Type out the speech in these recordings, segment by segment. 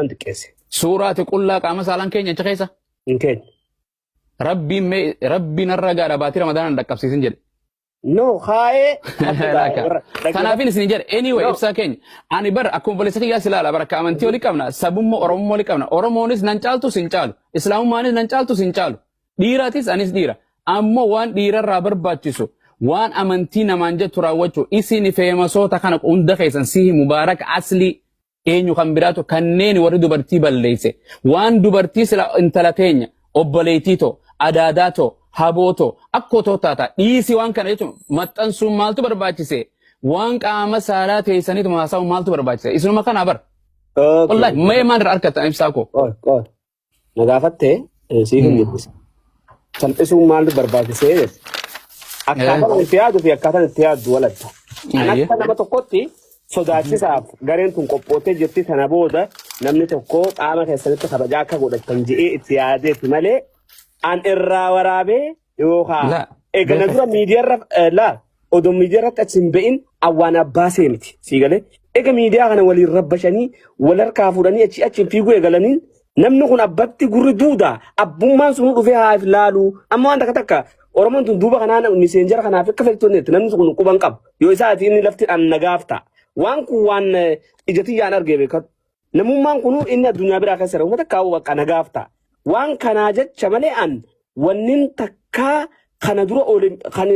أنت كيسي سورة تقول لك أما سالان كين ينتخيسا إنكين ربي نرجع رباتي رمضان عندك كبسيسين جد نو خاي كان في نسنجر anyway إبسا كين أنا بر أكون بوليسك يا سلالة بر كمان تيولي كمنا سبوم أورم مولي كمنا أورمونيس ننچال تو سنچال إسلام مانيس ننچال تو سنچال ديراتيس أنيس ديرا أمو وان ديرا رابر باتشيسو وان أمانتي نمانجة تراوچو إسيني فيمسو تخانق اندخيسن سيه مبارك أصلي eenyu kan biraatu kanneen warri dubartii balleesse waan dubartii sila intala keenya obboleetito adaadaato habooto akkotoo taata dhiisi waan kana jechuun maxxansuun maaltu barbaachise waan qaama saalaa teessaniitu maasaa'u maaltu barbaachise isinuma kana bar wallahi mee maan irraa argatan ibsaa koo nagaafattee sii hin jibbise salphisuun maaltu barbaachise akkaataan itti yaadu fi akkaataan itti yaaddu waladda akka nama tokkotti sodaachisaaf gareen tun qophootee jirti sana booda namni tokko qaama keessatti kabajaa akka godhatan je'ee itti yaadeeti malee an irraa waraabee yookaan eegana dura miidiyaarra odoo miidiyaarratti achi hin ba'in awwaan abbaa seeniti siigalee eega miidiyaa kana waliin rabbashanii wal harkaa fuudhanii achi fiiguu eegalanii namni kun abbatti gurri duudaa abbummaan sun dhufee haaf laalu amma waan takka Oromoon tun duuba kanaan miseenjara kanaaf akka fayyadamnetti namni kun quban qabu yoo isaati inni lafti an nagaafta. Waan kun waan ijati yaan argee beekatu namummaan kun inni addunyaa biraa keessa uummata kaa'u bakka nagaafta waan kanaa jecha malee an wannin takkaa kana dura kan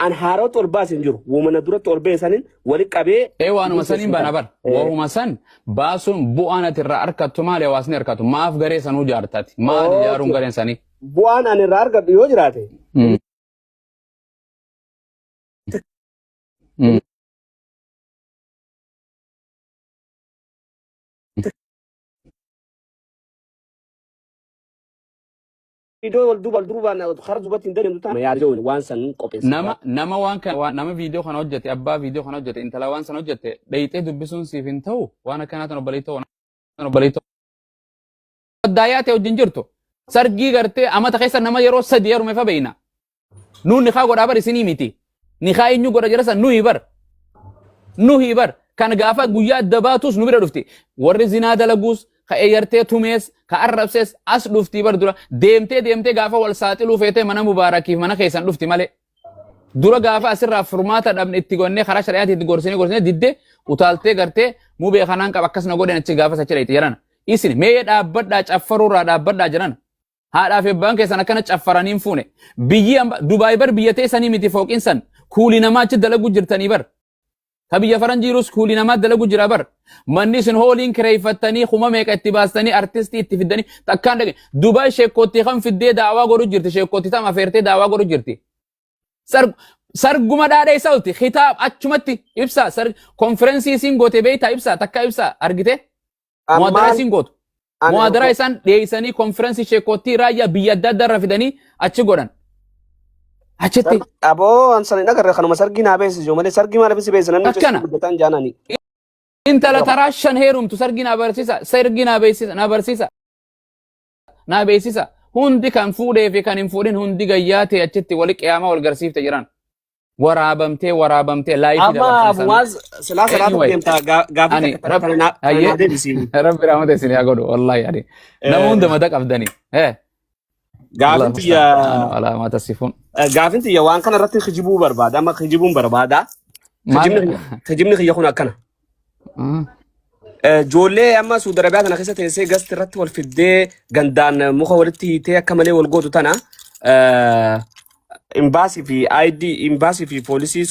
an haarota ol baasin jiru uumana duratti ol beesanin wali qabee waanuma saniin baana bar waanuma san baasuun bu'aan ati irraa argattu maali hawaasni argatu maaf garee sanuu jaartati maal ijaaruun gareen sanii bu'aan an irraa argadhu yoo jiraate video wal duuba kharaj dubatin dani mutan ya joon waan san qopes nama waan kan nama video kan hojjete abba video kan hojjete intala waan san hojjete dhaytee dubbisuun siif hin ta'u waan akkanaa obboleetoo daayate wajjin jirtu sargii gartee amata keessa nama yeroo sadi yerume fa beeyna nuun ni kaa godhaa bar isinii miti ni kaa eenyu godha jira san nuhi bar kan gaafa guyyaa dabaatus nu bira dhufti warri zinaa dalaguus ka eeyartee tumees ka arrabsees as dhufti bar dura deemtee gaafa wal saaxiluu feetee mana mubaarakiif mana keessan dhufti malee dura gaafa asirraa furmaata dhabne itti gonnee karaa shari'aatti itti gorsine diddee utaaltee gartee mubee kanaan qaba akkasuma godhan achi gaafa sachira itti jiran isin mee dhaabbadhaa caffaruurraa dhaabbadhaa jiran haadhaaf ebbaan keessan akkana caffaraniin fuune biyyi Dubaay bar biyya teessanii miti fooqiin san kuuli namaa achi dalagu jirtanii bar Habiyya faranjiirus kuuli namaa dalagu jira bar manni isin hooliin kireeffattanii kuma meeqa itti baastanii artistii itti fiddanii takkaan dhage Dubaay sheekootti kan fiddee daawaa godhu jirti sheekootti tam afeertee daawaa godhu jirti sarguma dhaadhee sauti khitaab achumatti ibsa konferensii isin goote beeyta ibsa takka ibsa argite muhadara isin gootu muhadara isaan dhiyeessanii konferensii sheekootti raayyaa biyya adda addaa irra fidanii achi godhan achitti aboo ansani nagarre kanuma sargi naa beesis yoo malee sargi maal bisi beesan namni akkana guddatan jaanani intala taraashan heerumtu sargi naa barsiisa naa beeksisa hundi kan fuudhee fi kan hin fuudhin hundi gayyaate achitti wali qiyaamaa wal garsiifte jiran waraabamtee laayifii dabarsiisan amma abuwaaz silaa salaatu deemta gaafii rabbi raamate isin yaa godhu wallahi yaani nama hunda mata qabdani gaafinti ya alama tasifun gaafinti ya waan kana irratti khijibuu barbaada amma khijibuun barbaada khijibni khiyya kun akkana joollee amma Suudi Arabiyaa kana keessa teessee gasti irratti wal fiddee gandaan muka walitti hiitee akka malee wal gootu tana imbaasii fi ID imbaasii fi poolisii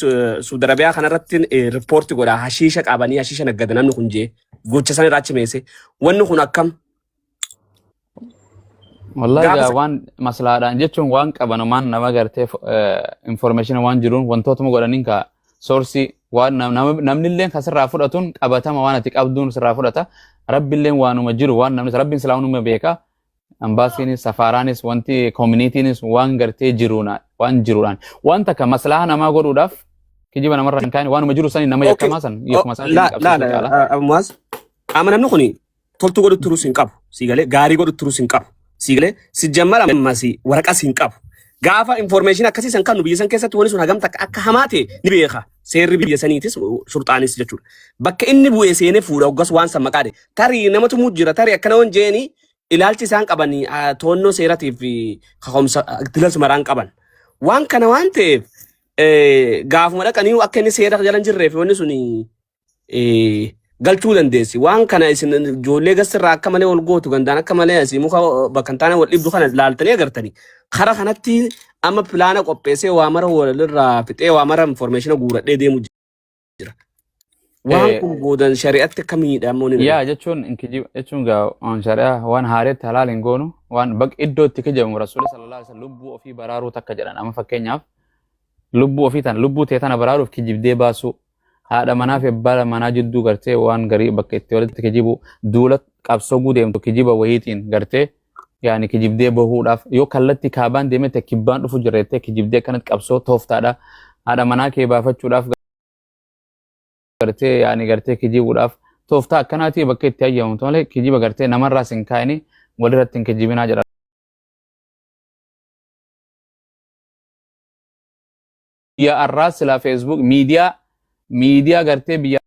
Suudi Arabiyaa kana irratti riippoortii godha hashiisha qabanii hashiisha naggadan namni kun jee gocha san irraa achi meesse wanni kun akkam wallahi waan maslaadhaan jechuun waan qabanumaan nama gartee information waan jiruun wantootuma godhaniin ka source waan namnilleen kasirraa fudhatuun qabatama waan ati qabduun sirraa fudhata rabbilleen waanuma jiru waan namni rabbiin silaanuma beeka ambaasiinis safaaraanis wanti communitynis waan gartee jiruudhaan waan takka maslaha namaa godhuudhaaf kijiba namarra kan kaani waanuma jiru sanii nama yakkamaa san yakuma san ammas ama namni kuni toltu godhu turus hin qabu siigalee gaarii godhu turus hin qabu siigalee si jammala ammasi waraqaa sin qabu Gaafa information akkasii san kan nu biyya san keessatti wani sun hagam takka akka hamaate ni beeka. Seerri biyya saniitis sulxaanis jechuudha. Bakka inni bu'ee seenee fuudha hoggas waan san maqaade. Tarii namatu jira tarii akkana waan jeeni ilaalchi isaan qaban toonnoo seeratiif kaka'umsa tilas maraan qaban. Waan kana waan ta'eef gaafuma dhaqanii akka inni seera jalan jirreef wanni sun galchuu dandeessi. Waan kana isin ijoollee gasirraa akka malee ol gootu gandaan akka malee asii muka bakka hin taane wal dhibdu kana laaltanii agartanii. Kara kanatti amma pilaana qopheessee waa mara walirraa fixee waa mara information guuradhee deemu jira. Waan kun boodan shari'atti akka miidhamu ni yaa jechuun jechuun gaa on shari'a waan haareetti halaal hin goonu waan baq iddootti kijabamu rasuulli sallallahu alaihi wasallam lubbuu ofii baraaruu takka jedhan amma fakkeenyaaf lubbuu ofii tan lubbuu tee tana baraaruuf kijibdee baasuu haadha manaa fi abbaa manaa jidduu gartee waan garii bakka itti walitti kijibu duula qabsoo deemtu kijiba wayiitiin gartee yaani kijibdee bahuudhaaf yoo kallatti kaabaan deemete kibbaan dhufu jirreettee kijibdee kanatti qabsoo tooftaadha haadha manaa kee baafachuudhaaf gartee yaani gartee kijibuudhaaf tooftaa akkanaati bakka itti ayyaamamtu malee kijiba gartee namarraa sin kaa'anii walirratti hin kijibinaa jedha. Biyya arraa silaa Facebook miidiyaa gartee biyya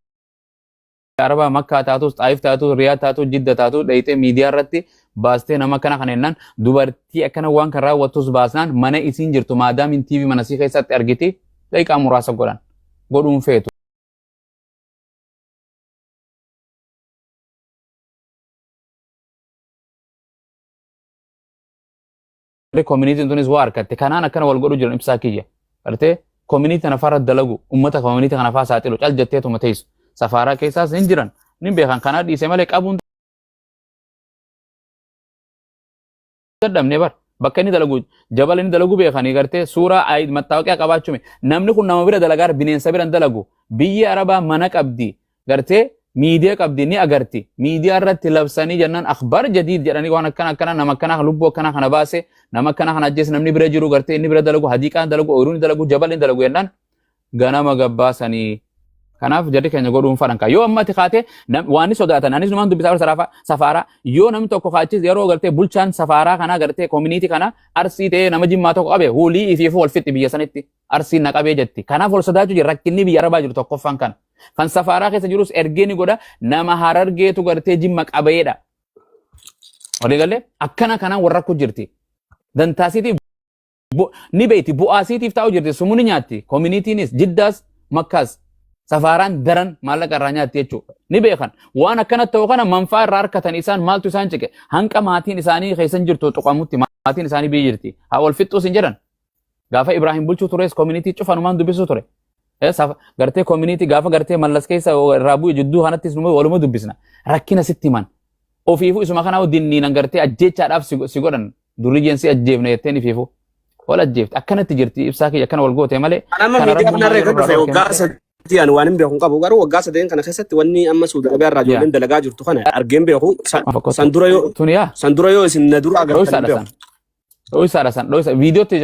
arabaa makkaa taatus xaayif taatus riyaa taatus jidda taatus dhayitee miidiyaa irratti baastee nama kana kanennaan dubartii akkana waan kan raawwattus baasnaan mana isiin jirtu maadaamiin TV mana sii keessatti argiti daqiiqaa muraasa godhuun feetu. Community tunis waa harkatte kanaan akkana wal godhu jiran ibsaa kiyya gartee community kana fara dalagu ummata community kana faa saaxilu cal jetteetuma teessu safaaraa keessaas hin jiran nin beekan kanaa dhiise malee qabuun dadhabne bar bakka inni dalagu jabala inni dalagu beekanii gartee suuraa mattaawaqiyaa qabaachume namni kun nama bira dalagaa bineensa bira dalagu biyya arabaa mana qabdi gartee miidiyaa qabdi ni agarti miidiyaa irratti labsanii jennaan akhbaar jadiid jedhanii waan akkana nama akkana lubbuu akkana kana baase nama akkana kana ajjees namni bira jiru gartee inni bira dalagu hadiiqaan dalagu ooyiruun dalagu jaballi dalagu jennaan ganama gabbaasanii kanaaf jarri keenya godhuun fadhanka yoo ammatti kaate waan sodaatan anis numaan dubbisaa safaaraa yoo namni tokko kaachis yeroo gartee bulchaan safaaraa kana gartee community kana arsii ta'ee nama jimmaa tokko qabe hulii ifiif wal fixi biyya sanitti arsii na qabee jetti kanaaf wal sodaachuu jira rakkinni biyya arabaa jiru tokkoffaan kana kan safaaraa keessa jirus ergeeni godha nama harargeetu gartee jimma qabeedha walii galee akkana kanaan warra ku jirti dantaasiitiif ni beeti bu'aasiitiif taa'u jirti sumuni nyaatti communitynis jiddaas makkaas safaaraan daran maallaqa irraa nyaatti jechuudha ni beekan waan akkana ta'u kana manfaa irraa harkatan isaan maaltu isaan cike hanqa maatiin isaanii keessan jirtu tuqamutti maatiin isaanii biyya jirti haa wal fixuus hin jedhan gaafa Ibrahim bulchuu tures community cufanumaan dubbisuu ture gartee community gaafa gartee mallas keessa irraa bu'e jidduu kanattis waluma dubbisna rakkina sitti himan ofiifu isuma kana dinniinan gartee ajjeechaadhaaf si godhan durriyyeen si ajjeefne jetteen ifiifu wal ajjeefte akkanatti jirti ibsaa kiyya akkana wal goote malee kana rabbi Tiyan waan hin beekun qabu garuu waggaa sadeen kana keessatti wanni amma Suudi Arabiyaa irraa ijoolleen dalagaa jirtu kana argeen beeku san dura yoo isin na dura agartan beeku. Dho'isaadha san dho'isa viidiyootti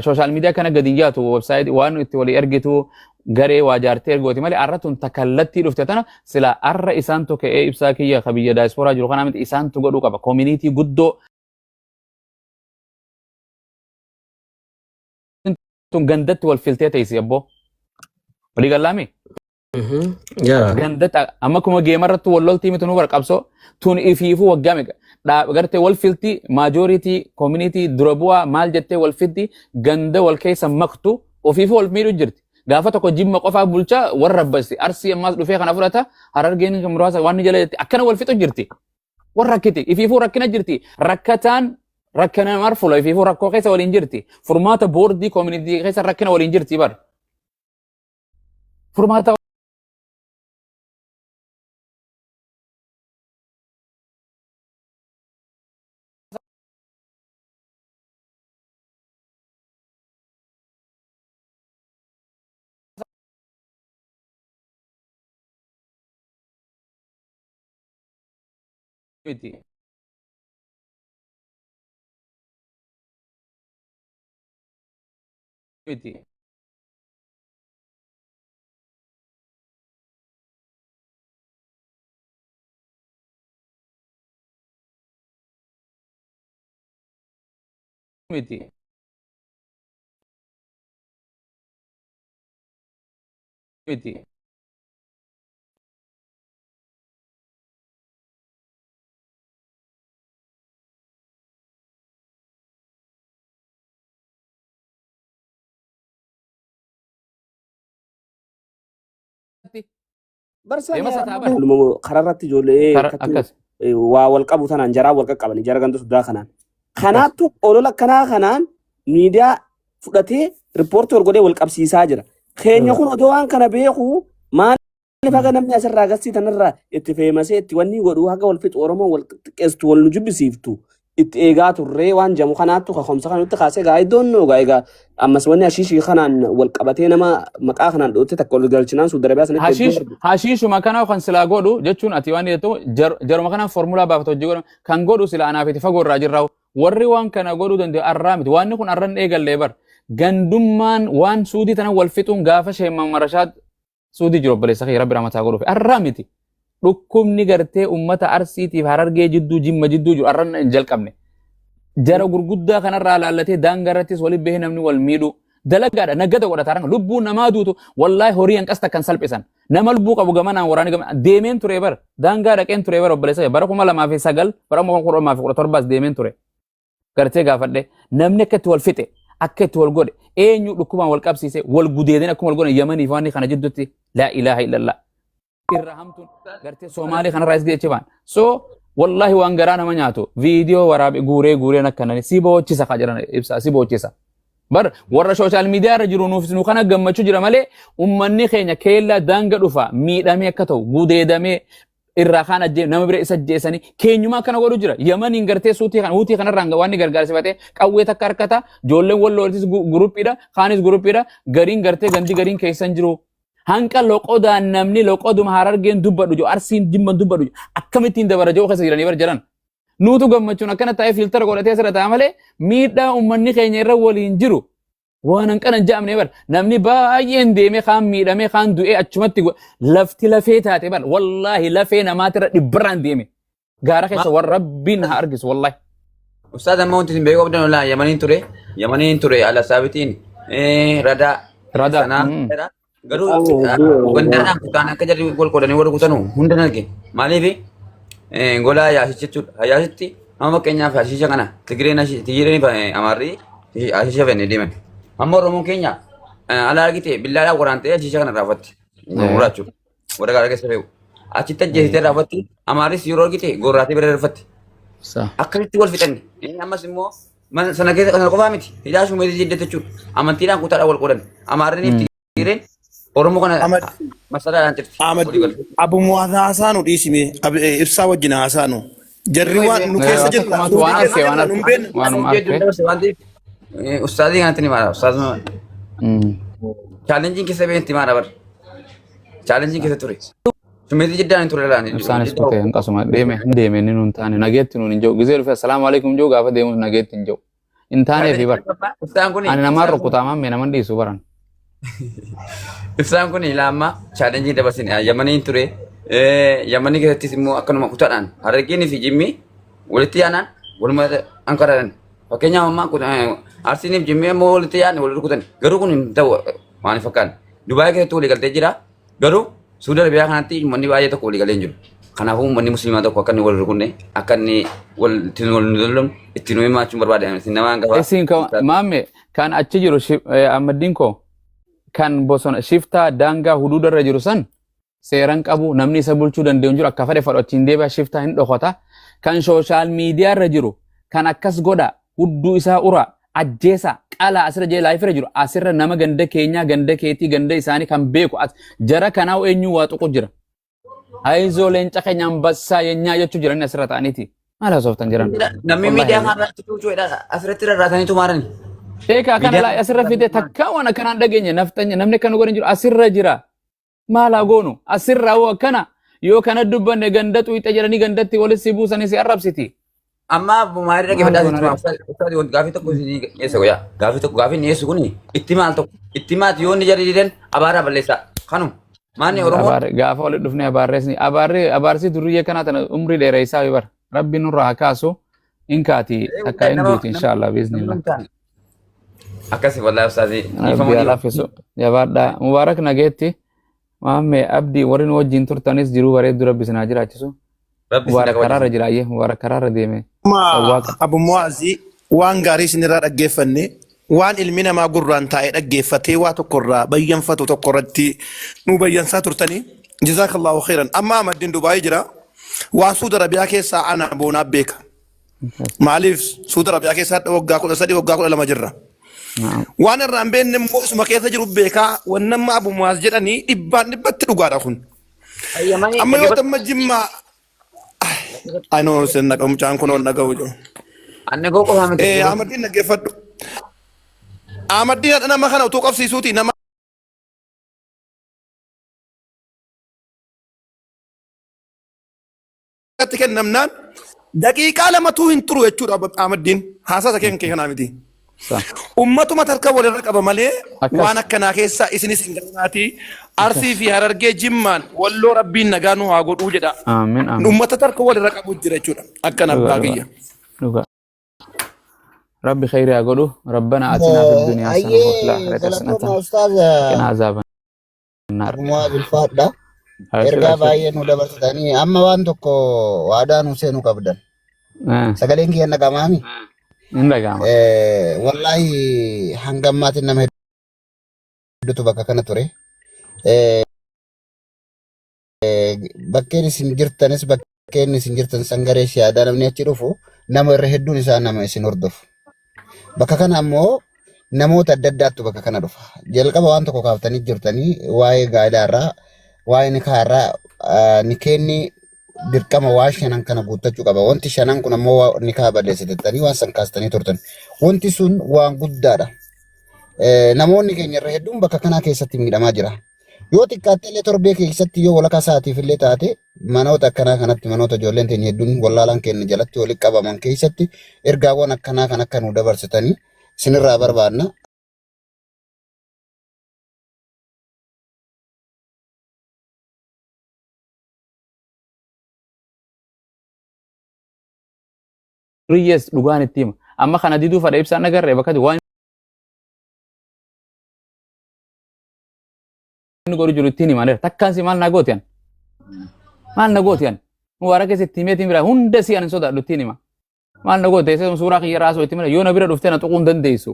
sooshaal miidiyaa kana gadi yaatu websaayit waan itti walii ergitu garee waa jaartee ergooti malee arratun takallattii dhufte tana sila arra isaantu ka'ee ibsaa kiyya ka biyya daayispooraa jiru kana miti isaantu godhuu qaba koomuniitii guddoo tun gandatti wal filtee teessi abboo. Walii gallaami? Gandata amma kuma geemarratti wal loltii miti nu barqabsoo tun ifiifuu waggaa meeqa gartee wal filti majority community dura bu'aa maal jettee wal filti ganda wal keessa maktu ofiifuu wal miidhu jirti gaafa tokko jimma qofaa bulchaa warra rabbasti arsii ammaas dhufee kana fudhata harargeen muraasa waan ni jala jetti akkana wal fixu jirti warra rakkiti ifiifuu rakkina jirti rakkataan rakkina marfula ifiifuu rakkoo keessa waliin jirti furmaata boordii community keessa rakkina waliin jirti bar furmaata miti miti miti miti. Barsani Deema sataa bar. kararratti ijoollee Akkas. waa wal qabu tanaan jaraa wal qaqqabanii jara gantu suddaa kanaan. Kanaattu olola kanaa kanaan miidiyaa fudhatee riippoortii wal godhee wal qabsiisaa jira. Keenya kun otoo waan kana beeku maaliif haga namni asirraa agarsiis tanarraa itti feemasee itti wanni godhuu haga wal fixu Oromoo wal xiqqeesstu wal nu jibbisiiftu itti eegaa turree waan jamu kanaattu kakomsa kanutti kaasee gaa iddoon nuugaa egaa ammas wanni ashiishii kanaan wal qabatee nama maqaa kanaan dhootte takka wal galchinaan suudarabaa sanitti Hashiishuma kana kan silaa godhu jechuun ati waan jettu jaruma kanaan formulaa baafata hojii godhu kan godhu sila anaaf itti fagoo irraa jirraa warri waan kana godhuu danda'u arraa miti waan kun arran eegallee bar gandummaan waan suudii tana wal fixuun gaafa sheemman marashaat suudii jiru obboleessa kee rabbi ramataa godhuuf arraa miti dhukkubni gartee ummata arsiitiif harargee jidduu jimma jidduu jiru arran hin jalqabne jara gurguddaa kanarraa laallatee daangarrattis waliin bahee namni wal miidhu dalagaadha naggata godhataaranga lubbuu namaa duutu wallaahi horii hanqas takkan salphisan nama lubbuu qabu gamanaan waraani gamanaan deemeen ture bar daangaa dhaqeen ture bar obboleessa bara 2009 bara 2017 deemeen ture gartee gaafadhe namni akka itti wal fixe akka itti wal godhe eenyu dhukkubaan wal qabsiise wal gudeedeen akkuma wal godhan yamanii fi waan kana jidduutti laa ilaaha illallah irra hamtuun gartee Soomaalii kanarraa is geechifaan so wallahi waan garaa nama nyaatu viidiyoo waraabe guureen akkanani si boochisa ka jiran ibsa si boochisa bar warra social media irra jiru nuuf nu kana gammachuu jira malee ummanni keenya keella daanga dhufa miidhamee akka ta'u gudeedamee irraa kaan ajjee nama bira isa ajjeesanii keenyumaa kana godhu jira yamaniin gartee huutii kanarraan waan ni gargaarsifatee qawwee takka harkata ijoolleen wallooltis guruppiidha kaanis guruppiidha gariin gartee gandi gariin keessan jiru hanqa loqodaan namni loqoduma harargeen dubbadhu jo arsiin jimman dubbadhu akkamittiin dabara joo keessa jiranii bar jiran nuutu gammachuun akkana taa'ee filtara godhatee asirra ta'a malee miidhaa ummanni keenya irra waliin jiru waan hanqana ja'amne bar namni baay'een deemee kaan miidhamee kaan du'ee achumatti lafti lafee taate bar wallaahi lafee namaatirra dhibbaraan deeme gaara keessa warra rabbiin haa argisu wallaahi. Ustaad amma wanti isin beekuu qabdan olaa yamaniin ture ala saabitiin radaa sanaa garuu gandaadhaan kutaan akka jarri wal qoodanii warra kutanu hunda arge maaliif golaa yaasicha jechuudha yaasitti amma fakkeenyaaf yaasicha kana tigireen amaarri yaasicha fenne deeman amma oromoon keenya ala argite billaadhaan waraantee yaasicha kana raafatti muraachuudha warra gaara keessa fe'u achitti ajjeesitee raafatti amaarris yeroo argite gorraatee bira darfatti akkasitti wal fixanne ammas immoo sana keessa kana qofaa miti hidhaashuu meetii jiddate jechuudha amantiidhaan kutaadhaan wal qoodan amaarriiniif tigireen Oromoo kana masalaadhaan jirti. Abummoo haasaa nu dhiisime ibsaa wajjin haasaa nu. Jarri waan nu keessa jiru Ustaadii kanatti ni maara. Chaalenjiin keessa beekti maara bar. Chaalenjiin keessa ture. Sumeetii jiddaan ture laani. Ibsaanis kutee hanqasuma deeme inni nuun taane nageetti nuun hin jiru. Gizee dhufe assalaamu alaikum jiru gaafa deemus nageetti hin jiru. Hin taanee fi bar. Ani namaan rukkutaa mammee naman dhiisu baran. Ibsaan kun ilaamaa chaalenjii dabarsin yamanii ture yamanii keessattis immoo akkanuma kutaadhaan harargeenii fi jimmi walitti yaanaan waluma ankaran fakkeenyaaf ammaa arsiiniif jimmi immoo walitti yaanne wal rukutan garuu kun hin ta'u waan fakkaan Dubaay keessatti walii galtee jira garuu Suudi Arabiyaa kanatti manni baay'ee tokko walii galee hin jiru kanaafuu manni musliimaa tokko akka inni wal rukunne akka inni wal daldalum ittiin himaachuun barbaadan namaan gaba. Isin maamme kan achi jiru Ahmadiin koo kan bosona shiftaa daangaa huduuda irra jiru san seeran qabu namni isa bulchuu danda'u jiru akka fedhe fudhachiin deebi'a shiftaa hin dhokota kan sooshaal miidiyaa irra jiru kan akkas godha hudduu isaa ura ajjeesa qala asirra jee laayifirra jiru asirra nama ganda keenyaa ganda keetii ganda isaanii kan beeku jara kanaa eenyu waa tuqu jira ayizoo leenca keenyaan bassaa yenyaa jechuu jiran asirra ta'aniiti maal haasoftan jiran namni miidiyaa kanarratti tuuchuudha asirratti rarraataniitu maarani. Eka kana la asirra fide takka wana kana dhageenye naftanya namni kan godhan jiru asirra jira maala goonu asirra oo kana yoo kana dubbanne gandatu ita jirani gandatti walis buusanii si arrabsiti amma maari dhagee fadhaa ustaadi wanti gaafii tokko dhiyeessa goyaa gaafii dhiyeessu kuni itti maati yoo inni jarri didan abaaraa balleessaa kanum maanni oromoo gaafa walitti dhufnee abaarsi durriyyee kanaa tana umrii dheereessaa bar rabbi nurraa haa kaasu inkaati akka hin duuti inshaallah biiznillah. Akkasii wallahi ustaadii Rabbi alaafisu jabaadha mubaarak nageetti Maame abdi warin wajjin turtanis jiru bareedu rabbi sinaa jiraachisu. Rabbi Mubarak sinaa karaarra jiraayyee mubarak karaarra deeme. Ma Sawwaaqa. Abu Muazzi waan gaarii isinirraa dhaggeeffanne waan ilmi namaa gurraan taa'ee dhaggeeffatee waa tokkorraa bayyanfatu tokkorratti nu bayyansaa turtanii jazaakallahu khairan. Amma Ahmadiin Dubaayii jira. Waan Suudi Arabiyaa keessaa ana boonaaf beeka. Maaliif Suudi Arabiyaa keessaa waggaa 13 waggaa 12 jirra. Waan irraan beekne immoo isuma keessa jiru beekaa waan amma Abu Muazz jedhanii dhibbatti dhugaadha kun. Amma yoo tamma jimmaa Ano sen nak mucaan kun on nagawu jo. Anne go ko hamte. Ahmadiin naggeeffadhu. Ahmadiin nama kana utuu qabsiisuuti nama atti kennamnaan daqiiqaa lamatu hin turu jechuudha Ahmadiin haasaa keen kanaa miti. Ummatuma tarka walirra qaba malee waan akkanaa keessa isinis hin galmaati. Arsii fi Harargee Jimmaan walloo rabbiin nagaa nu haa godhuu jedha. Amiin amiin. Ummata tarka walirra qabu jira jechuudha. Akkana baaqiyya. ربي خير يا قولوا ربنا آتنا في الدنيا حسنة وفي الآخرة حسنة وقنا عذاب النار. Semua bilfadda erga baay'ee nu dabarsitanii amma waan tokko waadaa nu seenuu qabdan. Sagaleen kiyya nagamaami. Nagama. Wallahi hanga ammaatiin nama hedduutu bakka kana ture. Bakkeen isin jirtanis bakkeen isin jirtan sangaree shiyaadaa namni achi dhufu nama irra hedduun isaa nama isin hordofu. Bakka kana ammoo namoota adda addaatu bakka kana dhufa. Jalqaba waan tokko kaaftanii jirtanii waa'ee gaa'ilaa irraa waa'ee nikaa irraa nikeenni dirqama waa shanan kana guuttachuu qaba. Wanti shanan kun ammoo nikaa balleessitettanii waan san kaastanii turtan. Wanti sun waan guddaadha. Namoonni keenya irra hedduun bakka kanaa keessatti miidhamaa jira. Yoo xiqqaatte illee torbee keessatti yoo walakkaa sa'aatiif illee taate manoota akkanaa kanatti manoota ijoolleen teenya hedduun wallaalaan keenya jalatti walitti qabaman keessatti ergaawwan akkanaa kan akka nu dabarsitanii sinirraa barbaadna. Riyes dhugaan itti hima. Amma kana diduu fadha ibsaan agarree bakka waan inni godhu jiru ittiin himaneera. Takkaan si maal na gootiyan? Maal na gootiyan? Mubaara keessatti himeetiin bira hunda si ani sodaadhu ittiin hima. Maal na goote isa suuraa kiyya raasoo itti mala yoo na bira dhuftee na tuquu hin dandeessu.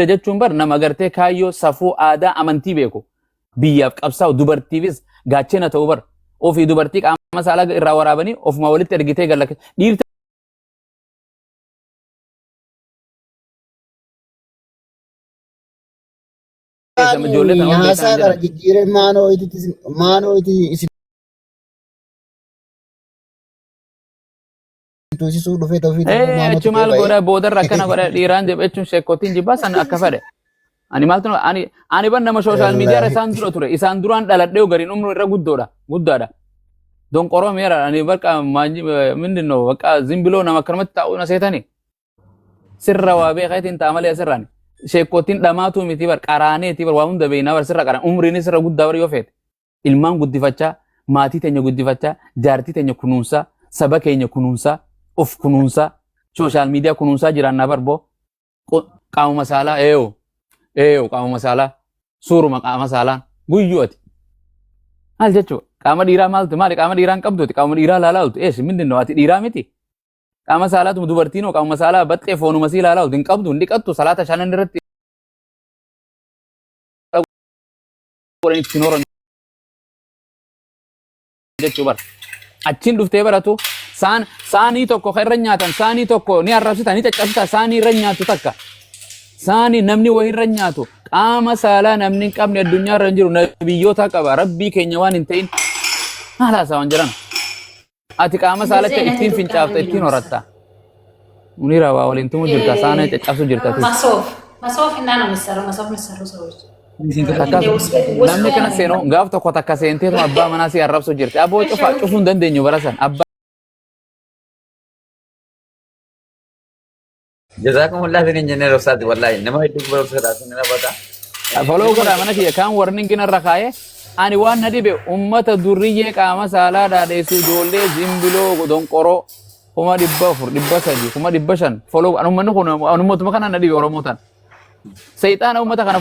Jechuun bar nama agartee kaayyoo safuu aadaa amantii beeku. Biyyaaf qabsaa'u dubartiifis gaachena ta'uu bar. Ofii dubartii qaama saalaa irraa waraabanii ofuma walitti ergitee gallakkeessa. Dhiirta Nyaasaa gara jijjiiree maanoo itti isin tuusisuu dhufee ta'uufi jechuun maal godha boodarra akkana godha dhiiraan jechuun sheekottiin jibbaa san akka fedhe. Ani maaltu ani ban nama sooshaal miidiyaa isaan dura ture isaan duraan dhaladhee gariin umru irra guddaadha. Donqoroo meera ani bakka mindin no bakka zimbiloo nama akkanumatti taa'uu na seetani. Sirra waa beekaatiin ta'a malee asirraani. Sheekottiin dhamaatu miti bar qaraaneeti bar waa hunda beeknaa bar sirra qaraan umriin sirra guddaa bar yoo feete. Ilmaan guddifachaa maatii teenya guddifachaa jaartii teenya kunuunsaa saba keenya kunuunsaa of kunuunsaa sooshaal miidiyaa kunuunsaa jiraannaa barboo qaamuma saalaa qaamuma saalaa suuruma qaama saalaa guyyuu ati. Maal jechuudha qaama dhiiraa maaltu maali qaama dhiiraan qabduuti qaama dhiiraa laalaaltu mindin ati dhiiraa miti. Qaama saalaatu dubartiin qaama saalaa baxxee foonuma sii laalaaltu hin qabdu hin dhiqattu salaata shanan irratti. Jechuudha bara achiin dhuftee baratu saanii tokko kan irra nyaatan saanii tokko ni arrabsita ni caccabsita saanii irra nyaatu takka. Saanii namni wayii irra nyaatu qaama saalaa namni hin qabne addunyaa irra hin jiru nabiyyoota qaba rabbii keenya waan hin ta'in haala isaan jiran. Ati qaama saalatti ittiin fincaafta ittiin horatta. Munira waa waliin tumuu jirta saanii caccabsu jirta. Masoof innaan masoof misarru ሰዎች namni kana seenoo gaaf tokko takka seenteetu abbaa manaa si arrabsu jirti. Aboo cufuu hin dandeenyu barasan. Jazakumullah bin engineer Ustaz wallahi nama hidup berusaha sunna bata. Follow godha mana kiyya kan warning gina irra kaayee ani waan na dhibe ummata durriyyee qaama saalaa dhaadheessu ijoollee zimbiloo donqoroo kuma dibba afur, dibba sadi, kuma dibba shan. Follow anu manu kono anu mutuma kana nadi oromotan. Seitan ummata kana